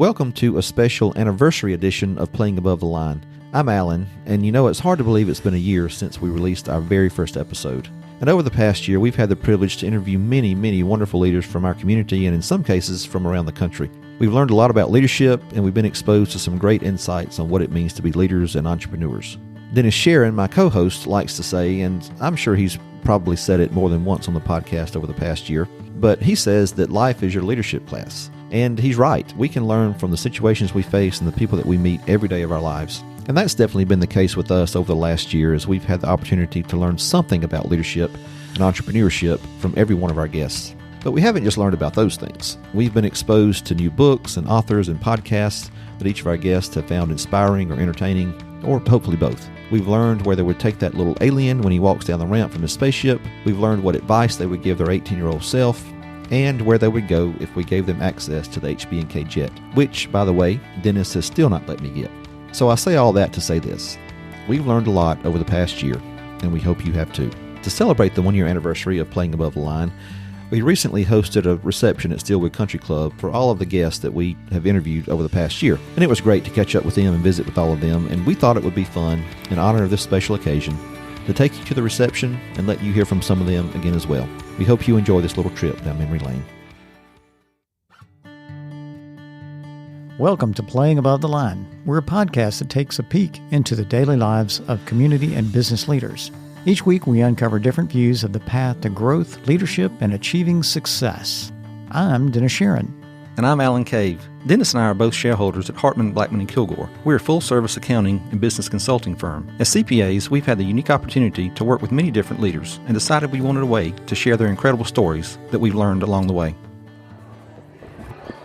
Welcome to a special anniversary edition of Playing Above the Line. I'm Alan, and it's hard to believe it's been a year since we released our very first episode. And over the past year, we've had the privilege to interview many wonderful leaders from our community and in some cases from around the country. We've learned a lot about leadership, and we've been exposed to some great insights on what it means to be leaders and entrepreneurs. Dennis Sharon, my co-host, likes to say, and I'm sure he's probably said it more than once on the podcast over the past year, but he says that life is your leadership class. And he's right. We can learn from the situations we face and the people that we meet every day of our lives. And that's definitely been the case with us over the last year, as we've had the opportunity to learn something about leadership and entrepreneurship from every one of our guests. But we haven't just learned about those things. We've been exposed to new books and authors and podcasts that each of our guests have found inspiring or entertaining, or hopefully both. We've learned where they would take that little alien when he walks down the ramp from his spaceship. We've learned what advice they would give their 18-year-old self, and where they would go if we gave them access to the HB&K jet, which, by the way, Dennis has still not let me get. So I say all that to say this. We've learned a lot over the past year, and we hope you have too. To celebrate the one-year anniversary of Playing Above the Line, we recently hosted a reception at Steelwood Country Club for all of the guests that we have interviewed over the past year. And it was great to catch up with them and visit with all of them, and we thought it would be fun, in honor of this special occasion, to take you to the reception and let you hear from some of them again as well. We hope you enjoy this little trip down memory lane. Welcome to Playing Above the Line. We're a podcast that takes a peek into the daily lives of community and business leaders. Each week we uncover different views of the path to growth, leadership, and achieving success. I'm Dennis Sharon. And I'm Alan Cave. Dennis and I are both shareholders at Hartman, Blackman & Kilgore. We're a full-service accounting and business consulting firm. As CPAs, we've had the unique opportunity to work with many different leaders and decided we wanted a way to share their incredible stories that we've learned along the way.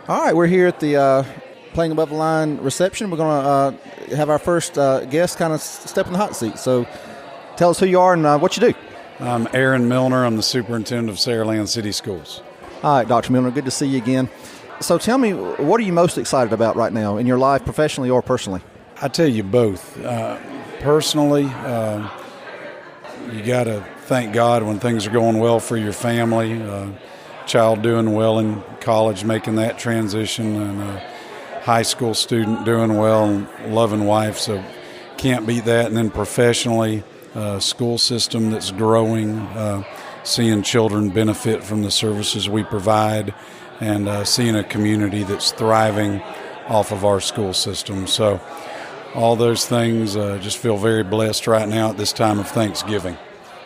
All right, we're here at the Playing Above the Line reception. We're going to have our first guest kind of step in the hot seat. So tell us who you are and what you do. I'm Aaron Milner. I'm the superintendent of Saraland City Schools. All right, Dr. Milner, good to see you again. So tell me, what are you most excited about right now in your life, professionally or personally? I tell you both. Personally, you got to thank God when things are going well for your family. Child doing well in college, making that transition, and a high school student doing well, and loving wife, so can't beat that. And then professionally, school system that's growing, seeing children benefit from the services we provide, and seeing a community that's thriving off of our school system. So all those things, just feel very blessed right now at this time of Thanksgiving.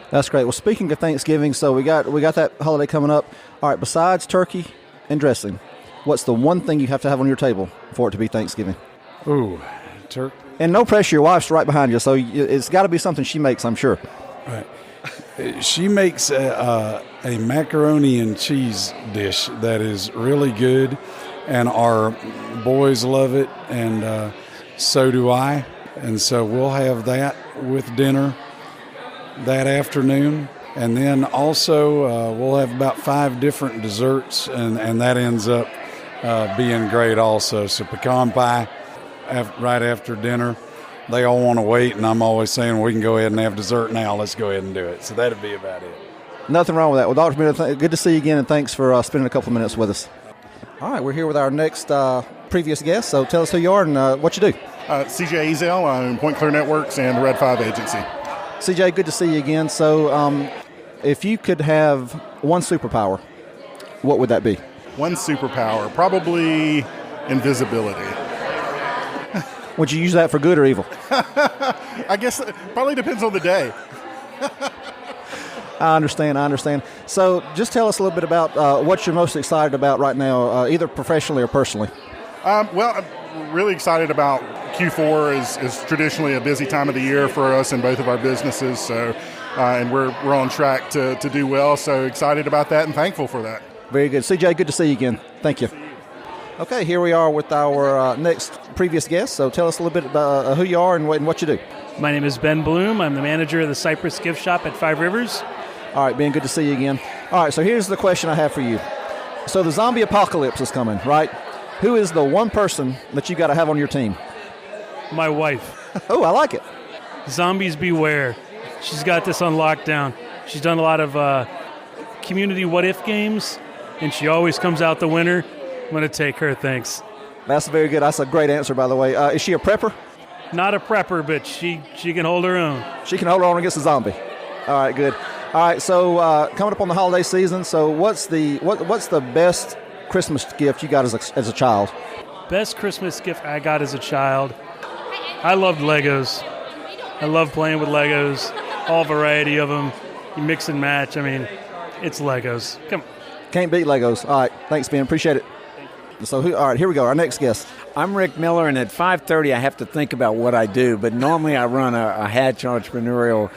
That's great. Well, speaking of Thanksgiving, so we got that holiday coming up. All right, besides turkey and dressing, what's the one thing you have to have on your table for it to be Thanksgiving? Ooh, turkey. And no pressure, your wife's right behind you, so it's got to be something she makes, I'm sure. Right. She makes a macaroni and cheese dish that is really good, and our boys love it, and so do I. And so we'll have that with dinner that afternoon. And then also we'll have about 5 different desserts, and that ends up being great also. So pecan pie right after dinner. They all want to wait, and I'm always saying, we can go ahead and have dessert now. Let's go ahead and do it. So that'd be about it. Nothing wrong with that. Well, Dr. Miller, good to see you again, and thanks for spending a couple of minutes with us. All right, we're here with our next previous guest, so tell us who you are and what you do. CJ Ezel, I'm Point Clear Networks and Red 5 Agency. CJ, good to see you again. So if you could have one superpower, what would that be? One superpower, probably invisibility. Would you use that for good or evil? I guess it probably depends on the day. I understand. So just tell us a little bit about what you're most excited about right now, either professionally or personally. Well, I'm really excited about Q4 is traditionally a busy time of the year for us in both of our businesses. So, and we're on track to do well. So excited about that and thankful for that. Very good. CJ, good to see you again. Thank you. Okay, here we are with our next previous guest. So tell us a little bit about who you are and what you do. My name is Ben Bloom. I'm the manager of the Cypress Gift Shop at Five Rivers. All right, Ben, good to see you again. All right, so here's the question I have for you. So the zombie apocalypse is coming, right? Who is the one person that you got to have on your team? My wife. Oh, I like it. Zombies beware. She's got this on lockdown. She's done a lot of community what-if games, and she always comes out the winner. I'm going to take her, thanks. That's very good. That's a great answer, by the way. Is she a prepper? Not a prepper, but she can hold her own. She can hold her own against a zombie. All right, good. All right, so coming up on the holiday season, so what's the best Christmas gift you got as a child? Best Christmas gift I got as a child, I loved Legos. I love playing with Legos, all variety of them. You mix and match. I mean, it's Legos. Come on. Can't beat Legos. All right, thanks, Ben. Appreciate it. So, all right, here we go. Our next guest. I'm Rick Miller, and at 5:30 I have to think about what I do, but normally I run a Hatch entrepreneurial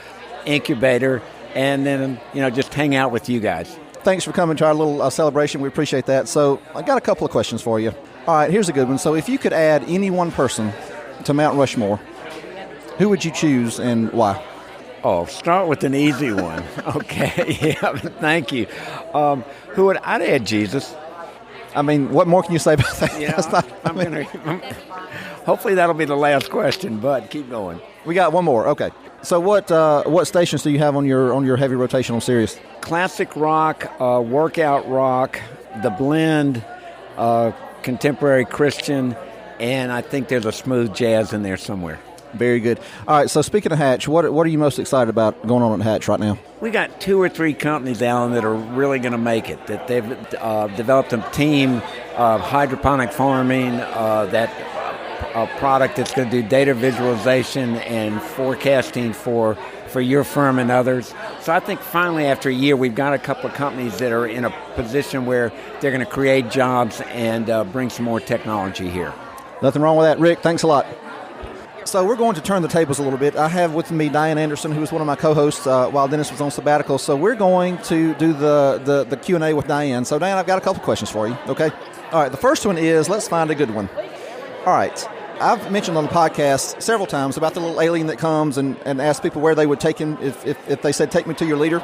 incubator and then, just hang out with you guys. Thanks for coming to our little celebration. We appreciate that. So I got a couple of questions for you. All right, here's a good one. So if you could add any one person to Mount Rushmore, who would you choose and why? Oh, start with an easy one. Okay, yeah, thank you. I'd add Jesus. I mean, what more can you say about that? Yeah, hopefully that'll be the last question, but keep going. We got one more. Okay. So what stations do you have on your heavy rotational series? Classic rock, workout rock, the blend, contemporary Christian, and I think there's a smooth jazz in there somewhere. Very good. All right, so speaking of Hatch, what are you most excited about going on at Hatch right now? We got 2 or 3 companies, Alan, that are really going to make it, that they've developed a team of hydroponic farming, a product that's going to do data visualization and forecasting for your firm and others. So I think finally after a year we've got a couple of companies that are in a position where they're going to create jobs and bring some more technology here. Nothing wrong with that. Rick, thanks a lot. So we're going to turn the tables a little bit. I have with me Diane Anderson, who was one of my co-hosts while Dennis was on sabbatical. So we're going to do the Q&A with Diane. So Diane, I've got a couple questions for you, okay? All right, the first one is, let's find a good one. All right. I've mentioned on the podcast several times about the little alien that comes and asks people where they would take him if they said, take me to your leader.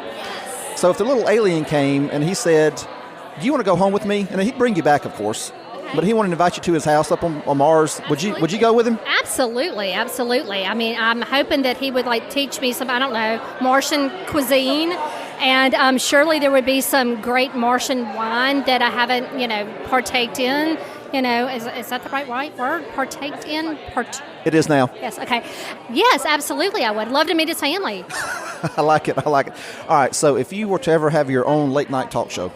So if the little alien came and he said, do you want to go home with me? And he'd bring you back, of course. But he wanted to invite you to his house up on Mars. Would you go with him? Absolutely. I mean, I'm hoping that he would teach me some, Martian cuisine. And surely there would be some great Martian wine that I haven't, partaked in. Is that the right word? Partaked in? It is now. Yes, okay. Yes, absolutely I would. Love to meet his family. I like it. All right, so if you were to ever have your own late night talk show,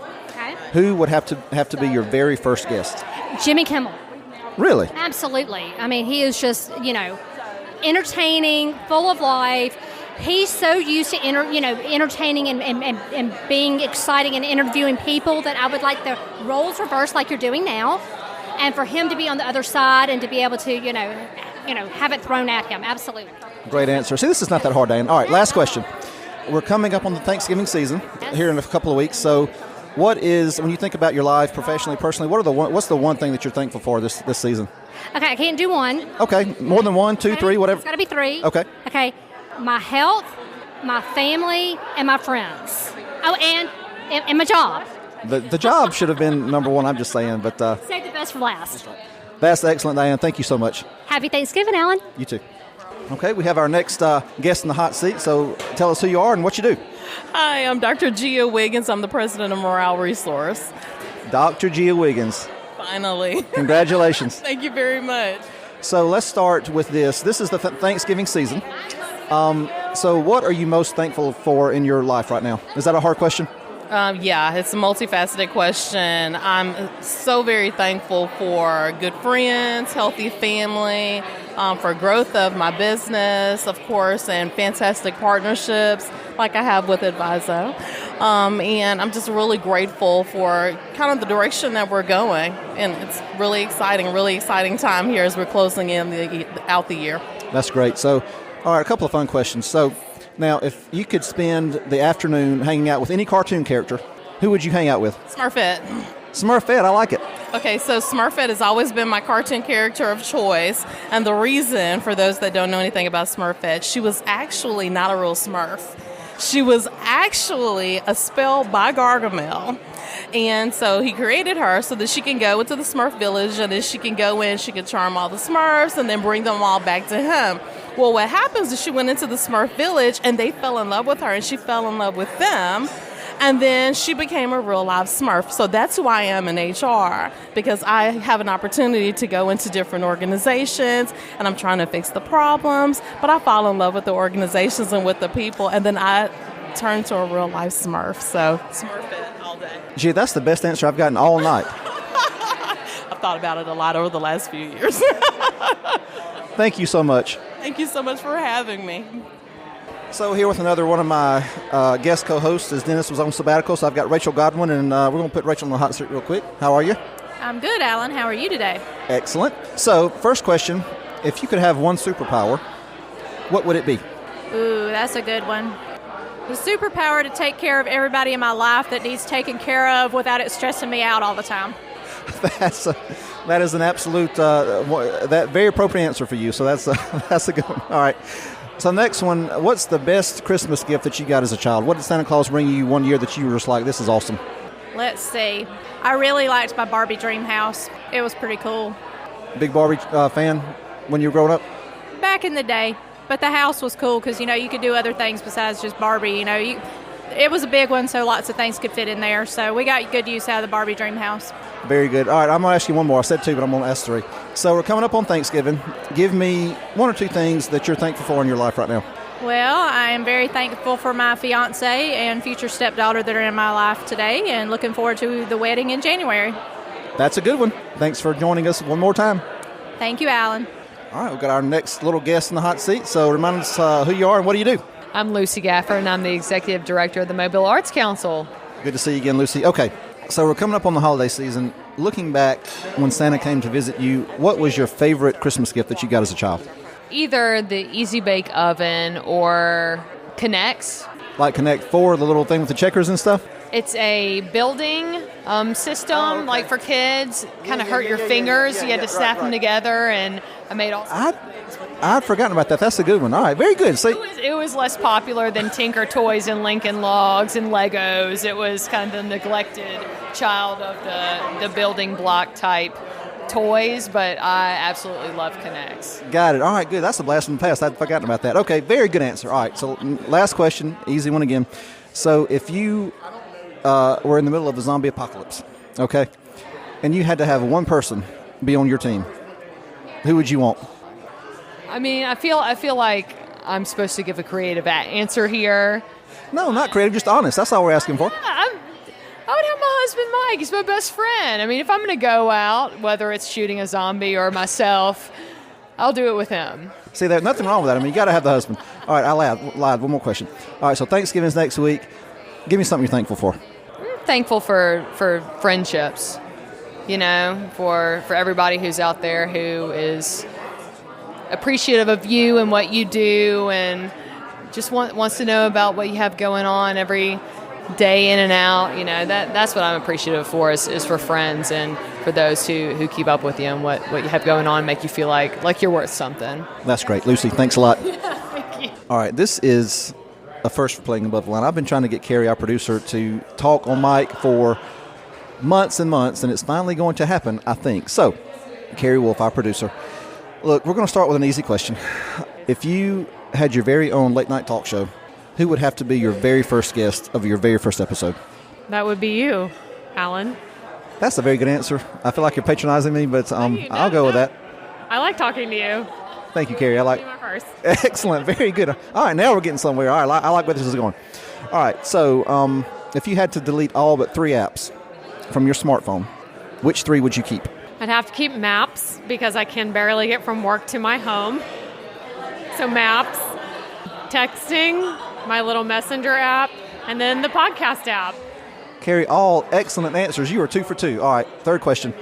who would have to be your very first guest? Jimmy Kimmel. Really? Absolutely. I mean, he is just, entertaining, full of life. He's so used to entertaining and being exciting and interviewing people that I would like the roles reversed like you're doing now, and for him to be on the other side and to be able to, have it thrown at him. Absolutely. Great answer. See, this is not that hard, Diane. All right, last question. We're coming up on the Thanksgiving season here in a couple of weeks. So what is, when you think about your life professionally, personally, what's the one thing that you're thankful for this season? Okay, I can't do one. Okay, more than 1, 2, 3, whatever. It's got to be 3. Okay. Okay, my health, my family, and my friends. Oh, and my job. The job should have been number 1, I'm just saying. But save the best for last. That's excellent, Diane. Thank you so much. Happy Thanksgiving, Alan. You too. Okay, we have our next guest in the hot seat, so tell us who you are and what you do. Hi, I'm Dr. Gia Wiggins. I'm the president of Morale Resource. Dr. Gia Wiggins. Finally. Congratulations. Thank you very much. So let's start with this. This is the Thanksgiving season. So what are you most thankful for in your life right now? Is that a hard question? Yeah, it's a multifaceted question. I'm so very thankful for good friends, healthy family, for growth of my business, of course, and fantastic partnerships like I have with Adviso. And I'm just really grateful for kind of the direction that we're going. And it's really exciting time here as we're closing out the year. That's great. So, all right, a couple of fun questions. So, now, if you could spend the afternoon hanging out with any cartoon character, who would you hang out with? Smurfette. Smurfette, I like it. Okay, so Smurfette has always been my cartoon character of choice. And the reason, for those that don't know anything about Smurfette, she was actually not a real Smurf. She was actually a spell by Gargamel. And so he created her so that she can go into the Smurf village, and then she can go in, she can charm all the Smurfs, and then bring them all back to him. Well, what happens is she went into the Smurf village, and they fell in love with her, and she fell in love with them. And then she became a real live Smurf. So that's who I am in HR, because I have an opportunity to go into different organizations and I'm trying to fix the problems, but I fall in love with the organizations and with the people, and then I turn to a real life Smurf. So Smurf it all day. Gee, that's the best answer I've gotten all night. I've thought about it a lot over the last few years. Thank you so much. Thank you so much for having me. So here with another one of my guest co-hosts, as Dennis was on sabbatical, so I've got Rachel Godwin, and we're going to put Rachel on the hot seat real quick. How are you? I'm good, Alan. How are you today? Excellent. So, first question, if you could have one superpower, what would it be? Ooh, that's a good one. The superpower to take care of everybody in my life that needs taken care of without it stressing me out all the time. That is an absolute, that very appropriate answer for you, so that's a good one. All right. So next one, what's the best Christmas gift that you got as a child? What did Santa Claus bring you one year that you were just like, this is awesome? Let's see. I really liked my Barbie dream house. It was pretty cool. Big Barbie fan when you were growing up? Back in the day. But the house was cool because, you could do other things besides just Barbie. It was a big one, so lots of things could fit in there. So we got good use out of the Barbie dream house. Very good. All right, I'm going to ask you one more. I said two, but I'm going to ask three. So we're coming up on Thanksgiving. Give me one or two things that you're thankful for in your life right now. Well, I am very thankful for my fiance and future stepdaughter that are in my life today, and looking forward to the wedding in January. That's a good one. Thanks for joining us one more time. Thank you, Alan. All right, we've got our next little guest in the hot seat. So remind us who you are and what do you do? I'm Lucy Gaffer, and I'm the Executive Director of the Mobile Arts Council. Good to see you again, Lucy. Okay, so we're coming up on the holiday season. Looking back when Santa came to visit you, what was your favorite Christmas gift that you got as a child? Either the Easy Bake Oven or K'NEX. Like Connect 4, the little thing with the checkers and stuff? It's a building system, like for kids. Kind of hurt your fingers. You had to snap them together, and I made all sorts of things with it. I'd forgotten about that. That's a good one. All right, very good. So, it was less popular than Tinker Toys and Lincoln Logs and Legos. It was kind of the neglected child of the building block type toys, but I absolutely love K'NEX. Got it. All right, good. That's a blast from the past. I'd forgotten about that. Okay, very good answer. All right, so last question, easy one again. So if you were in the middle of a zombie apocalypse, okay, and you had to have one person be on your team, who would you want? I mean, I feel like I'm supposed to give a creative answer here. No, not creative, just honest. That's all we're asking for. I would have my husband Mike. He's my best friend. I mean, if I'm going to go out, whether it's shooting a zombie or myself, I'll do it with him. See, there's nothing wrong with that. I mean, you got to have the husband. All right, I lied. One more question. All right, so Thanksgiving's next week. Give me something you're thankful for. I'm thankful for friendships, for everybody who's out there who is appreciative of you and what you do and just wants to know about what you have going on every day in and out. That's what I'm appreciative for is for friends and for those who keep up with you and what you have going on, make you feel like you're worth something. That's great. Lucy, thanks a lot. Yeah, thank you. All right, this is a first for Playing Above the Line. I've been trying to get Carrie, our producer, to talk on mic for months and months, and it's finally going to happen, I think. So, Carrie Wolf, our producer. Look, we're going to start with an easy question. If you had your very own late night talk show, who would have to be your very first guest of your very first episode? That would be you, Alan. That's a very good answer. I feel like you're patronizing me, but I'll go with that. I like talking to you. Thank you, Carrie. My first. Excellent. Very good. All right, now we're getting somewhere. All right, I like where this is going. All right, so if you had to delete all but 3 apps from your smartphone, which 3 would you keep? I'd have to keep Maps because I can barely get from work to my home. So Maps, texting, my little messenger app, and then the podcast app. Carrie, all excellent answers. You are 2 for 2. All right, third question.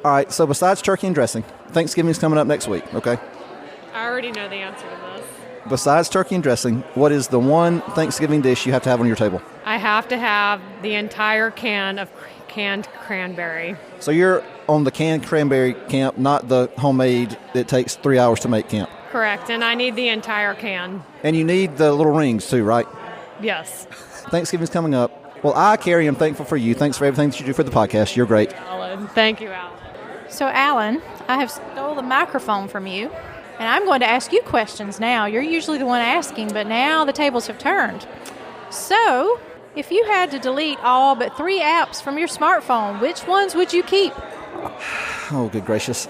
All right, so besides turkey and dressing, Thanksgiving's coming up next week, okay? I already know the answer to this. Besides turkey and dressing, what is the one Thanksgiving dish you have to have on your table? I have to have the entire can of canned cranberry. So you're on the canned cranberry camp, not the homemade that takes 3 hours to make camp. Correct, and I need the entire can. And you need the little rings too, right? Yes. Thanksgiving's coming up. Well, I, Carrie, am thankful for you. Thanks for everything that you do for the podcast. You're great. Alan. Thank you, Alan. So, Alan, I have stole the microphone from you, and I'm going to ask you questions now. You're usually the one asking, but now the tables have turned. So, If you had to delete all but 3 apps from your smartphone, which ones would you keep? Oh, good gracious.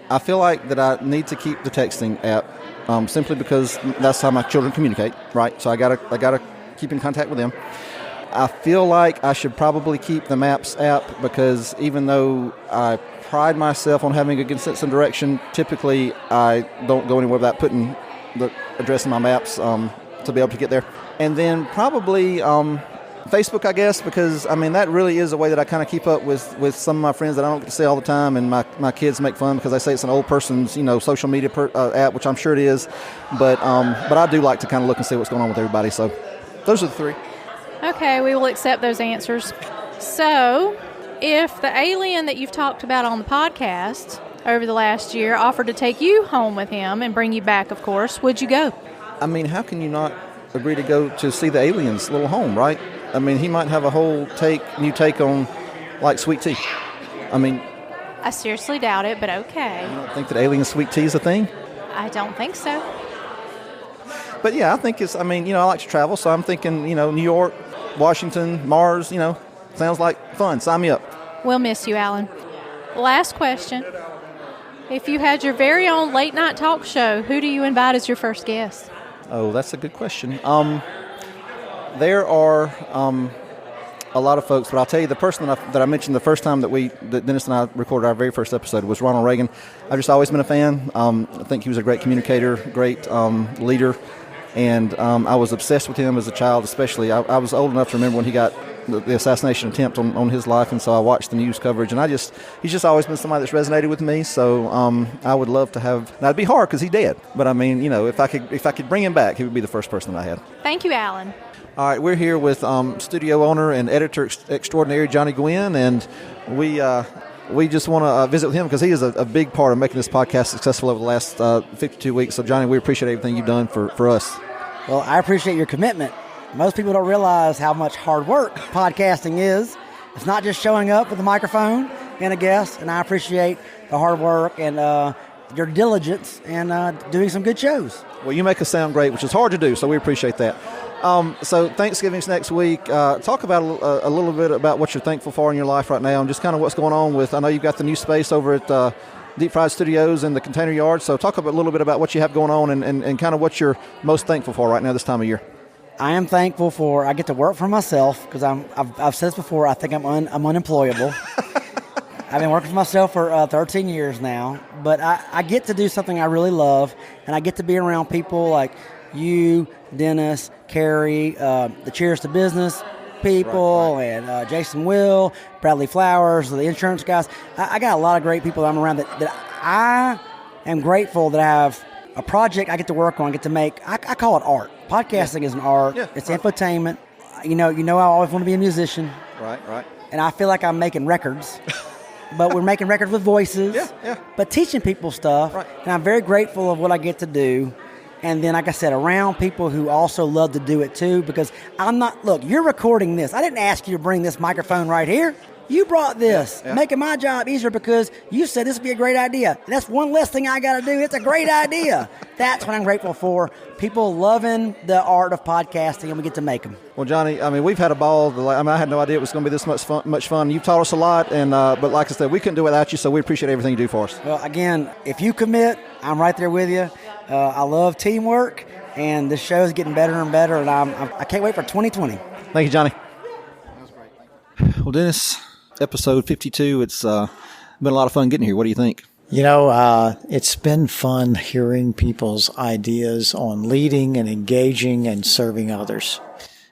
I feel like that I need to keep the texting app simply because that's how my children communicate, right? So I gotta keep in contact with them. I feel like I should probably keep the Maps app because even though I pride myself on having a good sense of direction, typically I don't go anywhere without putting the address in my maps to be able to get there. And then probably Facebook, I guess, because, I mean, that really is a way that I kind of keep up with some of my friends that I don't get to see all the time, and my kids make fun because they say it's an old person's, social media app, which I'm sure it is. But I do like to kind of look and see what's going on with everybody. So those are the 3. Okay, we will accept those answers. So, if the alien that you've talked about on the podcast over the last year offered to take you home with him and bring you back, of course, would you go? I mean, how can you not agree to go to see the alien's little home, right? I mean, he might have a whole new take on, like, sweet tea. I mean... I seriously doubt it, but okay. You don't think that alien sweet tea is a thing? I don't think so. But, yeah, I think I like to travel, so I'm thinking, New York, Washington, Mars, sounds like fun. Sign me up. We'll miss you, Alan. Last question. If you had your very own late-night talk show, who do you invite as your first guest? Oh, that's a good question. There are a lot of folks, but I'll tell you the person that I mentioned the first time that Dennis and I recorded our very first episode was Ronald Reagan. I've just always been a fan. I think he was a great communicator, great leader, and I was obsessed with him as a child, especially. I was old enough to remember when he got the assassination attempt on his life, and so I watched the news coverage, and he's just always been somebody that's resonated with me. So I would love to have. Now it'd be hard because he's dead, but I mean, if I could bring him back, he would be the first person that I had. Thank you, Alan. All right, we're here with studio owner and editor extraordinary Johnny Gwynn, and we just want to visit with him because he is a big part of making this podcast successful over the last 52 weeks. So, Johnny, we appreciate everything you've done for us. Well, I appreciate your commitment. Most people don't realize how much hard work podcasting is. It's not just showing up with a microphone and a guest, and I appreciate the hard work and your diligence and doing some good shows. Well, you make us sound great, which is hard to do, so we appreciate that. So Thanksgiving's next week. Talk about a little bit about what you're thankful for in your life right now and just kind of what's going on with, I know you've got the new space over at Deep Fried Studios and the Container Yard, so talk a little bit about what you have going on and kind of what you're most thankful for right now this time of year. I am thankful for I get to work for myself because I've said this before, I think I'm unemployable. I've been working for myself for 13 years now, but I get to do something I really love, and I get to be around people like you, Dennis, Carrie, the Cheers to Business people, right. And Jason Will, Bradley Flowers, the insurance guys. I got a lot of great people that I'm around that I am grateful that I have a project I get to work on, get to make. I call it art. Podcasting is an art. Yeah, it's infotainment. You know, I always want to be a musician. Right. And I feel like I'm making records. But we're making records with voices. Yeah. But teaching people stuff. Right. And I'm very grateful of what I get to do. And then, like I said, around people who also love to do it too, because look, you're recording this. I didn't ask you to bring this microphone right here. You brought this, making my job easier because you said this would be a great idea. That's one less thing I got to do. It's a great idea. That's what I'm grateful for. People loving the art of podcasting, and we get to make them. Well, Johnny, I mean, we've had a ball. I had no idea it was going to be this much fun. You've taught us a lot, and but like I said, we couldn't do it without you, so we appreciate everything you do for us. Well, again, if you commit, I'm right there with you. I love teamwork, and this show is getting better and better, and I can't wait for 2020. Thank you, Johnny. That was great. Well, Dennis, episode 52, it's been a lot of fun getting here. What do you think? It's been fun hearing people's ideas on leading and engaging and serving others.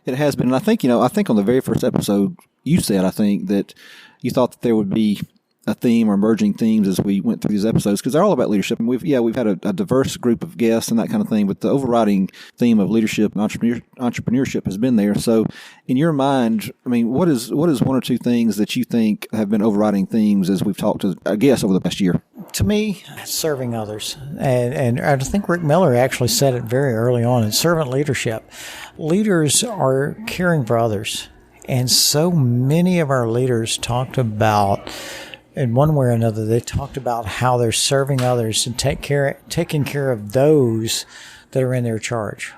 It has been. And I think on the very first episode, you said, I think, that you thought that there would be a theme or emerging themes as we went through these episodes, because they're all about leadership. And we've had a diverse group of guests and that kind of thing, but the overriding theme of leadership and entrepreneurship has been there. So in your mind, I mean, what is one or two things that you think have been overriding themes as we've talked to our guests over the past year? To me, serving others. And I think Rick Miller actually said it very early on in servant leadership. Leaders are caring for others. And so many of our leaders talked about, in one way or another, they talked about how they're serving others and taking care of those that are in their charge.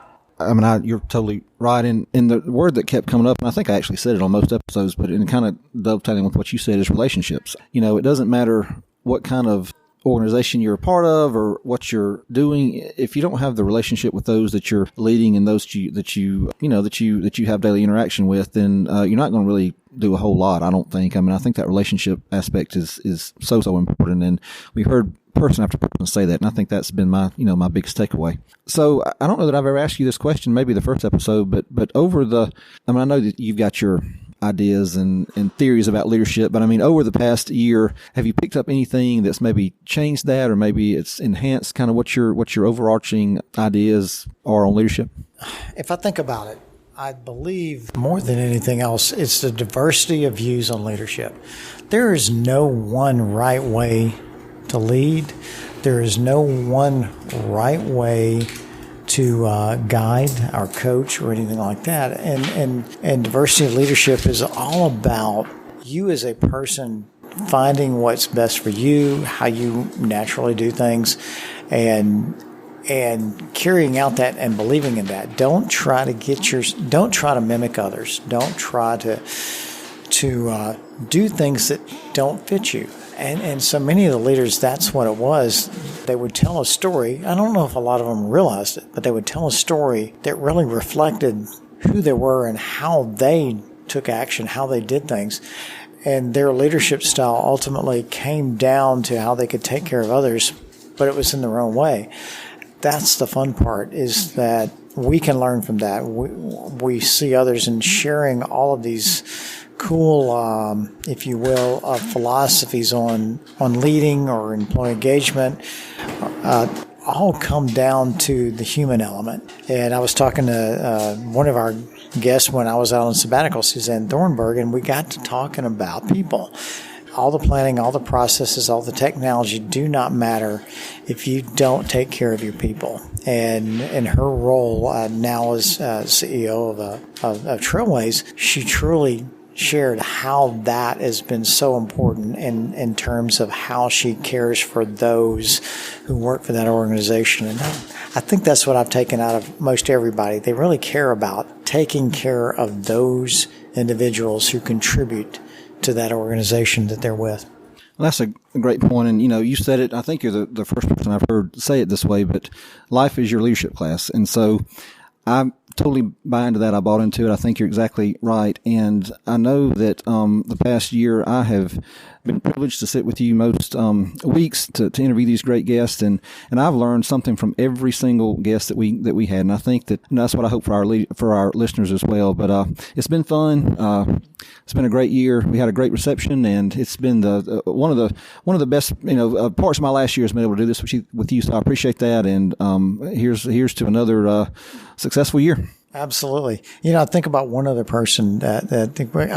You're totally right. And the word that kept coming up, and I think I actually said it on most episodes, but in kind of dovetailing with what you said, is relationships. It doesn't matter what kind of organization you're a part of or what you're doing, if you don't have the relationship with those that you're leading and those that you have daily interaction with, then you're not going to really do a whole lot, I don't think. I think that relationship aspect is so important, and we've heard person after person say that, and I think that's been my my biggest takeaway. So I don't know that I've ever asked you this question, maybe the first episode, but over I know that you've got your ideas and theories about leadership, but over the past year, have you picked up anything that's maybe changed that, or maybe it's enhanced kind of what your overarching ideas are on leadership? If I think about it, I believe more than anything else, it's the diversity of views on leadership. There is no one right way to lead. There is no one right way to guide our coach or anything like that. And diversity of leadership is all about you as a person finding what's best for you, how you naturally do things, and carrying out that and believing in that. Don't try to mimic others. Don't try to do things that don't fit you. And so many of the leaders, that's what it was. They would tell a story. I don't know if a lot of them realized it, but they would tell a story that really reflected who they were and how they took action, how they did things. And their leadership style ultimately came down to how they could take care of others, but it was in their own way. That's the fun part, is that we can learn from that. We see others in sharing all of these cool, if you will, philosophies on leading or employee engagement, all come down to the human element. And I was talking to one of our guests when I was out on sabbatical, Suzanne Thornburg, and we got to talking about people. All the planning, all the processes, all the technology do not matter if you don't take care of your people. And in her role now as CEO of Trailways, she truly shared how that has been so important in terms of how she cares for those who work for that organization. And I think that's what I've taken out of most everybody. They really care about taking care of those individuals who contribute to that organization that they're with. Well, that's a great point. And, you said it, I think you're the first person I've heard say it this way, but life is your leadership class. And so I totally buy into that. I bought into it. I think you're exactly right. And I know that the past year I have been privileged to sit with you most weeks to interview these great guests, and I've learned something from every single guest that we had. And I think that that's what I hope for our listeners as well. But it's been fun. It's been a great year. We had a great reception, and it's been one of the best parts of my last year has been able to do this with you. So I appreciate that. And here's to another successful year. Absolutely. I think about one other person I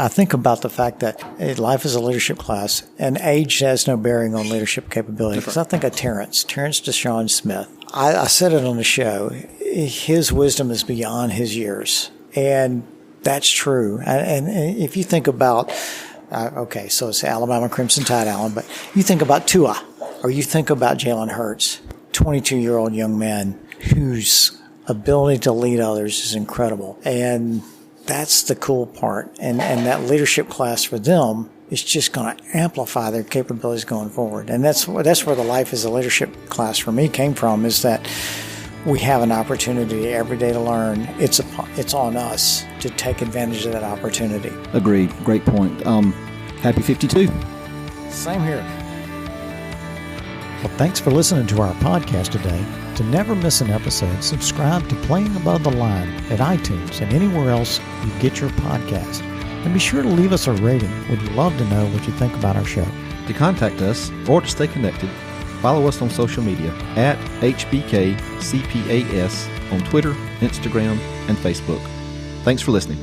think about the fact that life is a leadership class, and age has no bearing on leadership capability. Because I think of Terrence Deshawn Smith. I said it on the show. His wisdom is beyond his years, and that's true. And if you think about, so it's Alabama Crimson Tide, Allen, but you think about Tua, or you think about Jalen Hurts, 22-year-old young man whose ability to lead others is incredible. And that's the cool part. And that leadership class for them is just going to amplify their capabilities going forward. And that's where the Life as a Leadership class for me came from, is that we have an opportunity every day to learn. It's on us to take advantage of that opportunity. Agreed. Great point. Happy 52. Same here. Well, thanks for listening to our podcast today. To never miss an episode, subscribe to Playing Above the Line at iTunes and anywhere else you get your podcast. And be sure to leave us a rating. We'd love to know what you think about our show. To contact us or to stay connected, follow us on social media at HBKCPAS on Twitter, Instagram, and Facebook. Thanks for listening.